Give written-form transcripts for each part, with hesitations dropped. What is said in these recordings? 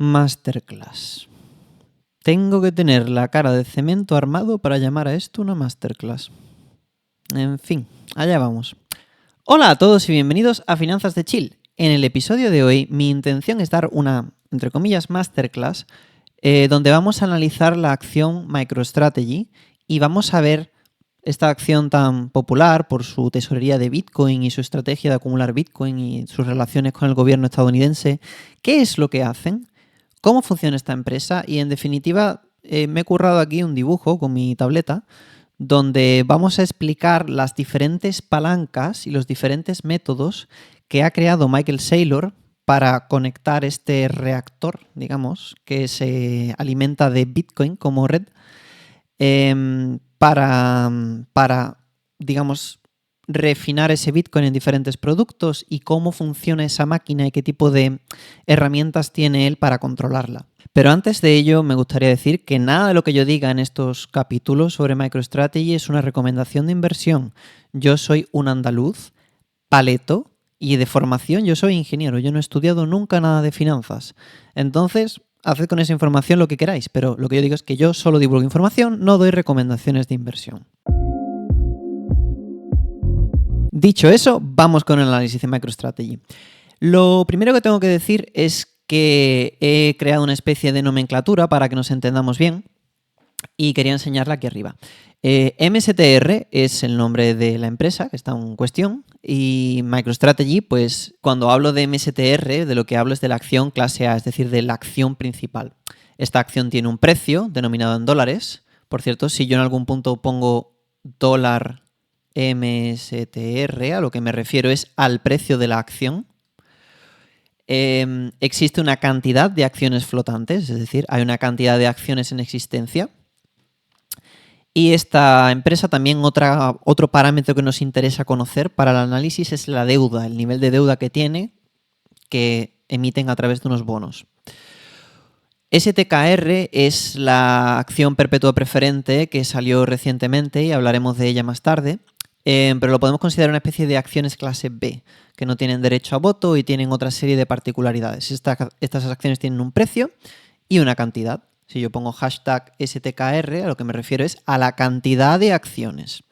Masterclass. Tengo que tener la cara de cemento armado para llamar a esto una masterclass. En fin, allá vamos. Hola a todos y bienvenidos a Finanzas de Chill. En el episodio de hoy mi intención es dar una, entre comillas, masterclass donde vamos a analizar la acción MicroStrategy y vamos a ver esta acción tan popular por su tesorería de Bitcoin y su estrategia de acumular Bitcoin y sus relaciones con el gobierno estadounidense. ¿Qué es lo que hacen? ¿Cómo funciona esta empresa? Y en definitiva me he currado aquí un dibujo con mi tableta donde vamos a explicar las diferentes palancas y los diferentes métodos que ha creado Michael Saylor para conectar este reactor, digamos, que se alimenta de Bitcoin como red, para, digamos, refinar ese Bitcoin en diferentes productos y cómo funciona esa máquina y qué tipo de herramientas tiene él para controlarla. Pero antes de ello me gustaría decir que nada de lo que yo diga en estos capítulos sobre MicroStrategy es una recomendación de inversión. Yo soy un andaluz, paleto, y de formación yo soy ingeniero. Yo no he estudiado nunca nada de finanzas. Entonces, haced con esa información lo que queráis, pero lo que yo digo es que yo solo divulgo información, no doy recomendaciones de inversión. Dicho eso, vamos con el análisis de MicroStrategy. Lo primero que tengo que decir es que he creado una especie de nomenclatura para que nos entendamos bien y quería enseñarla aquí arriba. MSTR es el nombre de la empresa que está en cuestión y MicroStrategy, pues cuando hablo de MSTR, de lo que hablo es de la acción clase A, es decir, de la acción principal. Esta acción tiene un precio denominado en dólares. Por cierto, si yo en algún punto pongo dólar MSTR, a lo que me refiero es al precio de la acción. Existe una cantidad de acciones flotantes, es decir, hay una cantidad de acciones en existencia. Y esta empresa también otro parámetro que nos interesa conocer para el análisis es la deuda, el nivel de deuda que tiene, que emiten a través de unos bonos. STKR es la acción perpetua preferente que salió recientemente y hablaremos de ella más tarde, pero lo podemos considerar una especie de acciones clase B, que no tienen derecho a voto y tienen otra serie de particularidades. Estas acciones tienen un precio y una cantidad. Si yo pongo hashtag STKR, a lo que me refiero es a la cantidad de acciones.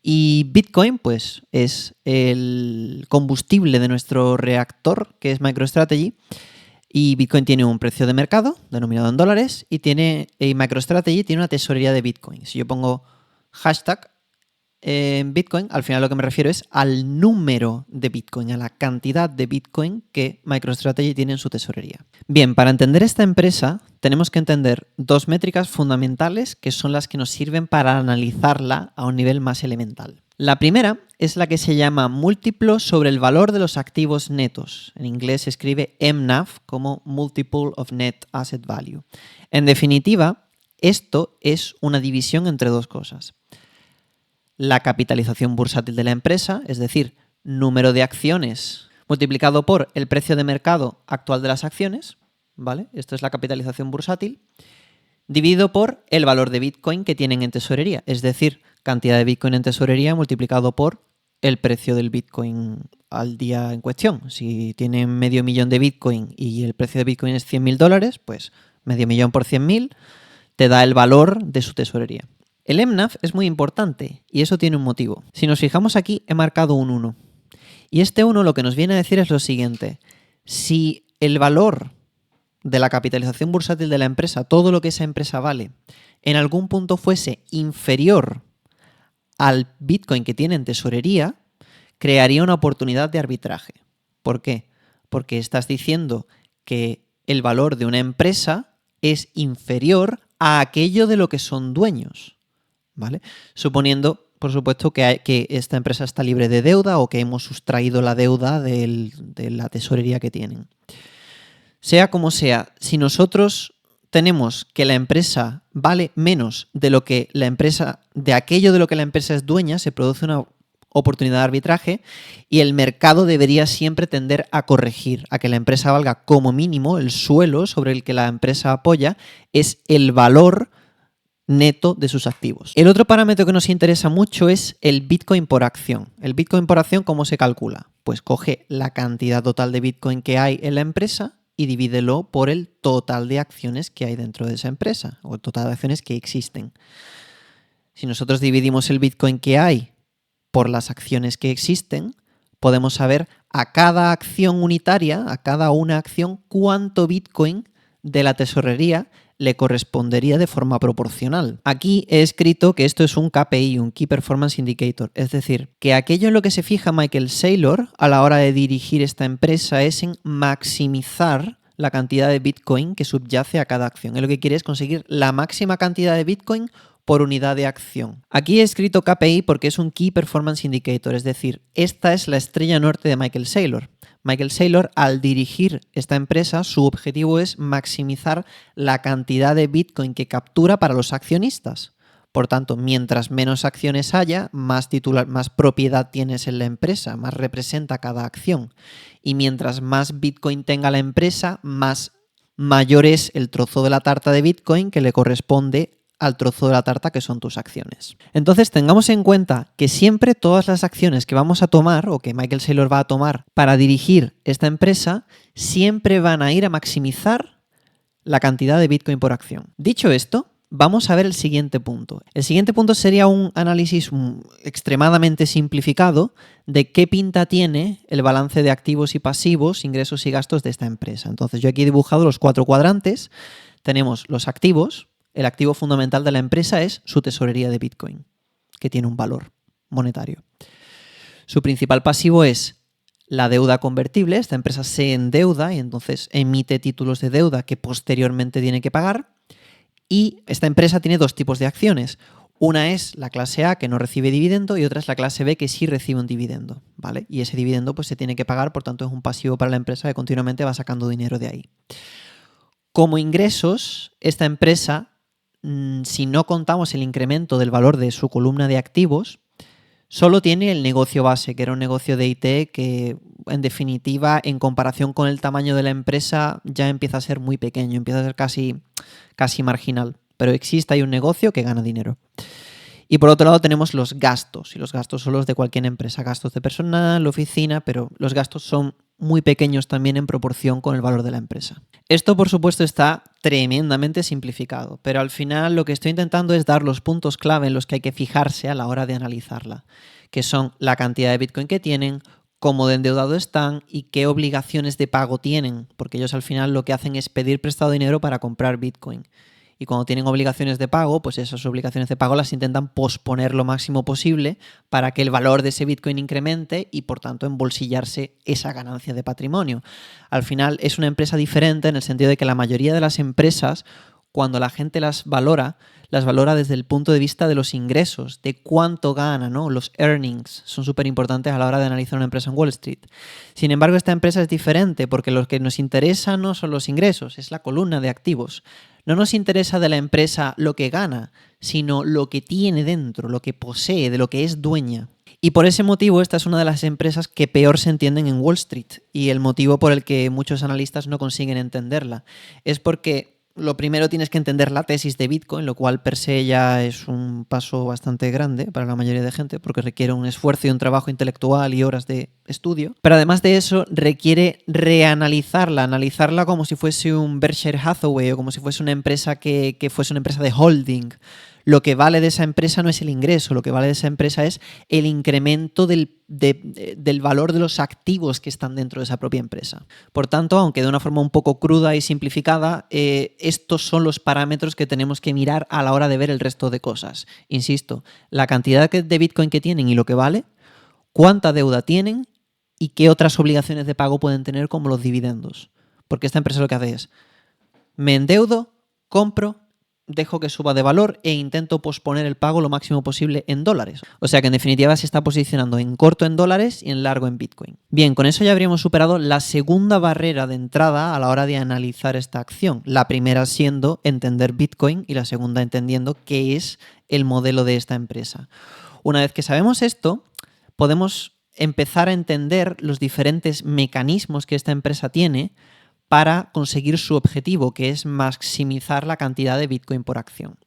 Y Bitcoin, pues, es el combustible de nuestro reactor, que es MicroStrategy. Y Bitcoin tiene un precio de mercado, denominado en dólares, y MicroStrategy tiene una tesorería de Bitcoin. Si yo pongo hashtag Bitcoin, al final lo que me refiero es al número de Bitcoin, a la cantidad de Bitcoin que MicroStrategy tiene en su tesorería. Bien, para entender esta empresa tenemos que entender dos métricas fundamentales que son las que nos sirven para analizarla a un nivel más elemental. La primera es la que se llama múltiplo sobre el valor de los activos netos. En inglés se escribe MNAV como Multiple of Net Asset Value. En definitiva, esto es una división entre dos cosas. La capitalización bursátil de la empresa, es decir, número de acciones multiplicado por el precio de mercado actual de las acciones, ¿vale? Esto es la capitalización bursátil, dividido por el valor de Bitcoin que tienen en tesorería, es decir, cantidad de Bitcoin en tesorería multiplicado por el precio del Bitcoin al día en cuestión. Si tienen medio millón de Bitcoin y el precio de Bitcoin es $100.000, pues medio millón por 100.000 te da el valor de su tesorería. El MNAV es muy importante y eso tiene un motivo. Si nos fijamos aquí, he marcado un 1. Y este 1 lo que nos viene a decir es lo siguiente. Si el valor de la capitalización bursátil de la empresa, todo lo que esa empresa vale, en algún punto fuese inferior al Bitcoin que tiene en tesorería, crearía una oportunidad de arbitraje. ¿Por qué? Porque estás diciendo que el valor de una empresa es inferior a aquello de lo que son dueños, ¿vale? Suponiendo, por supuesto, que esta empresa está libre de deuda o que hemos sustraído la deuda de la tesorería que tienen. Sea como sea, si nosotros tenemos que la empresa vale menos de lo que la empresa, de aquello de lo que la empresa es dueña, se produce una oportunidad de arbitraje y el mercado debería siempre tender a corregir, a que la empresa valga como mínimo, el suelo sobre el que la empresa apoya es el valor neto de sus activos. El otro parámetro que nos interesa mucho es el Bitcoin por acción. El Bitcoin por acción, ¿cómo se calcula? Pues coge la cantidad total de Bitcoin que hay en la empresa y divídelo por el total de acciones que hay dentro de esa empresa o el total de acciones que existen. Si nosotros dividimos el Bitcoin que hay por las acciones que existen, podemos saber a cada acción unitaria, a cada una acción, cuánto Bitcoin de la tesorería le correspondería de forma proporcional. Aquí he escrito que esto es un KPI, un Key Performance Indicator, es decir, que aquello en lo que se fija Michael Saylor a la hora de dirigir esta empresa es en maximizar la cantidad de Bitcoin que subyace a cada acción. Él lo que quiere es conseguir la máxima cantidad de Bitcoin por unidad de acción. Aquí he escrito KPI porque es un Key Performance Indicator, es decir, esta es la estrella norte de Michael Saylor. Michael Saylor, al dirigir esta empresa, su objetivo es maximizar la cantidad de Bitcoin que captura para los accionistas. Por tanto, mientras menos acciones haya, más propiedad tienes en la empresa, más representa cada acción. Y mientras más Bitcoin tenga la empresa, más mayor es el trozo de la tarta de Bitcoin que le corresponde al trozo de la tarta que son tus acciones. Entonces tengamos en cuenta que siempre todas las acciones que vamos a tomar o que Michael Saylor va a tomar para dirigir esta empresa siempre van a ir a maximizar la cantidad de Bitcoin por acción. Dicho esto, vamos a ver el siguiente punto. El siguiente punto sería un análisis extremadamente simplificado de qué pinta tiene el balance de activos y pasivos, ingresos y gastos de esta empresa. Entonces yo aquí he dibujado los 4 cuadrantes. Tenemos los activos. El activo fundamental de la empresa es su tesorería de Bitcoin, que tiene un valor monetario. Su principal pasivo es la deuda convertible. Esta empresa se endeuda y entonces emite títulos de deuda que posteriormente tiene que pagar. Y esta empresa tiene 2 tipos de acciones. Una es la clase A, que no recibe dividendo, y otra es la clase B, que sí recibe un dividendo, ¿vale? Y ese dividendo pues, se tiene que pagar, por tanto es un pasivo para la empresa que continuamente va sacando dinero de ahí. Como ingresos, esta empresa, si no contamos el incremento del valor de su columna de activos, solo tiene el negocio base, que era un negocio de IT que, en definitiva, en comparación con el tamaño de la empresa, ya empieza a ser muy pequeño, empieza a ser casi marginal. Pero existe ahí un negocio que gana dinero. Y por otro lado tenemos los gastos, y los gastos son los de cualquier empresa, gastos de personal, oficina, pero los gastos son muy pequeños también en proporción con el valor de la empresa. Esto, por supuesto, está tremendamente simplificado, pero al final lo que estoy intentando es dar los puntos clave en los que hay que fijarse a la hora de analizarla, que son la cantidad de Bitcoin que tienen, cómo de endeudados están y qué obligaciones de pago tienen, porque ellos al final lo que hacen es pedir prestado dinero para comprar Bitcoin. Y cuando tienen obligaciones de pago, pues esas obligaciones de pago las intentan posponer lo máximo posible para que el valor de ese Bitcoin incremente y, por tanto, embolsillarse esa ganancia de patrimonio. Al final es una empresa diferente en el sentido de que la mayoría de las empresas, cuando la gente las valora desde el punto de vista de los ingresos, de cuánto gana, ¿no? Los earnings son súper importantes a la hora de analizar una empresa en Wall Street. Sin embargo, esta empresa es diferente porque lo que nos interesa no son los ingresos, es la columna de activos. No nos interesa de la empresa lo que gana, sino lo que tiene dentro, lo que posee, de lo que es dueña. Y por ese motivo esta es una de las empresas que peor se entienden en Wall Street, y el motivo por el que muchos analistas no consiguen entenderla es porque lo primero tienes que entender la tesis de Bitcoin, lo cual per se ya es un paso bastante grande para la mayoría de gente porque requiere un esfuerzo y un trabajo intelectual y horas de estudio. Pero además de eso requiere analizarla como si fuese un Berkshire Hathaway o como si fuese una empresa que fuese una empresa de holding. Lo que vale de esa empresa no es el ingreso, lo que vale de esa empresa es el incremento del valor de los activos que están dentro de esa propia empresa. Por tanto, aunque de una forma un poco cruda y simplificada, estos son los parámetros que tenemos que mirar a la hora de ver el resto de cosas. Insisto, la cantidad de Bitcoin que tienen y lo que vale, cuánta deuda tienen y qué otras obligaciones de pago pueden tener como los dividendos. Porque esta empresa lo que hace es, me endeudo, compro, dejo que suba de valor e intento posponer el pago lo máximo posible en dólares. O sea que en definitiva se está posicionando en corto en dólares y en largo en Bitcoin. Bien, con eso ya habríamos superado la segunda barrera de entrada a la hora de analizar esta acción. La primera siendo entender Bitcoin y la segunda entendiendo qué es el modelo de esta empresa. Una vez que sabemos esto, podemos empezar a entender los diferentes mecanismos que esta empresa tiene para conseguir su objetivo, que es maximizar la cantidad de Bitcoin por acción.